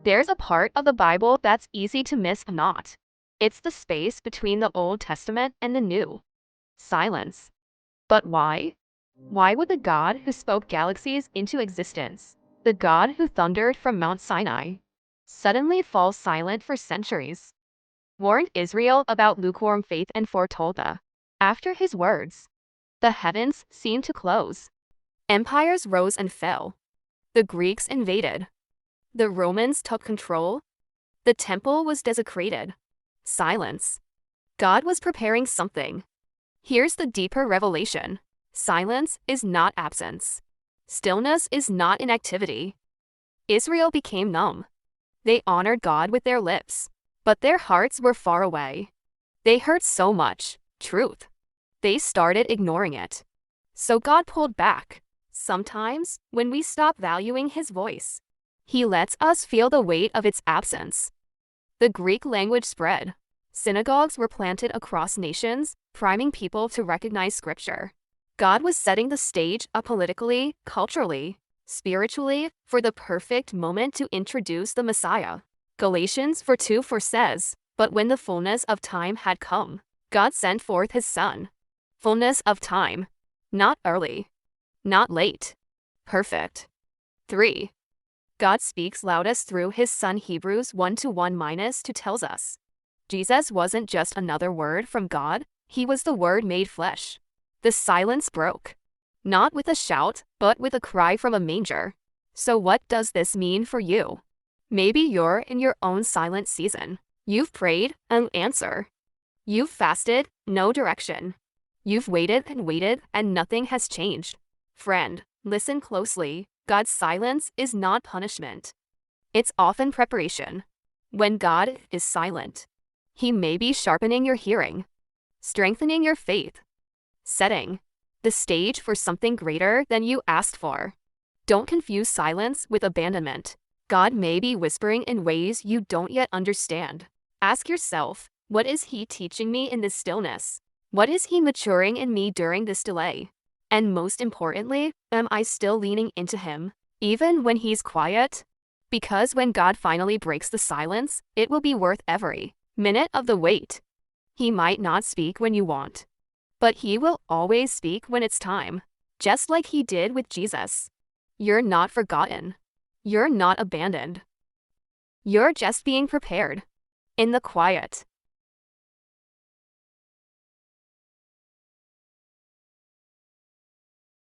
There's a part of the Bible that's easy to miss not. It's the space between the Old Testament and the New. Silence. But why? Why would the God who spoke galaxies into existence, the God who thundered from Mount Sinai, suddenly fall silent for centuries? Warned Israel about lukewarm faith and foretold that, after his words, the heavens seemed to close. Empires rose and fell. The Greeks invaded. The Romans took control. The temple was desecrated. Silence. God was preparing something. Here's the deeper revelation. Silence is not absence. Stillness is not inactivity. Israel became numb. They honored God with their lips, but their hearts were far away. They heard so much truth. They started ignoring it. So God pulled back. Sometimes, when we stop valuing his voice, he lets us feel the weight of its absence. The Greek language spread. Synagogues were planted across nations, priming people to recognize scripture. God was setting the stage politically, culturally, spiritually, for the perfect moment to introduce the Messiah. Galatians 4:2 says, "But when the fullness of time had come, God sent forth his Son." Fullness of time. Not early. Not late. Perfect. 3. God speaks loudest through his Son. Hebrews 1:1-2 tells us. Jesus wasn't just another word from God, he was the Word made flesh. The silence broke. Not with a shout, but with a cry from a manger. So what does this mean for you? Maybe you're in your own silent season. You've prayed, no answer. You've fasted, no direction. You've waited and nothing has changed. Friend, listen closely. God's silence is not punishment. It's often preparation. When God is silent, he may be sharpening your hearing, strengthening your faith, setting the stage for something greater than you asked for. Don't confuse silence with abandonment. God may be whispering in ways you don't yet understand. Ask yourself, what is he teaching me in this stillness? What is he maturing in me during this delay? And most importantly, am I still leaning into him, even when he's quiet? Because when God finally breaks the silence, it will be worth every minute of the wait. He might not speak when you want, but he will always speak when it's time, just like he did with Jesus. You're not forgotten. You're not abandoned. You're just being prepared. In the quiet,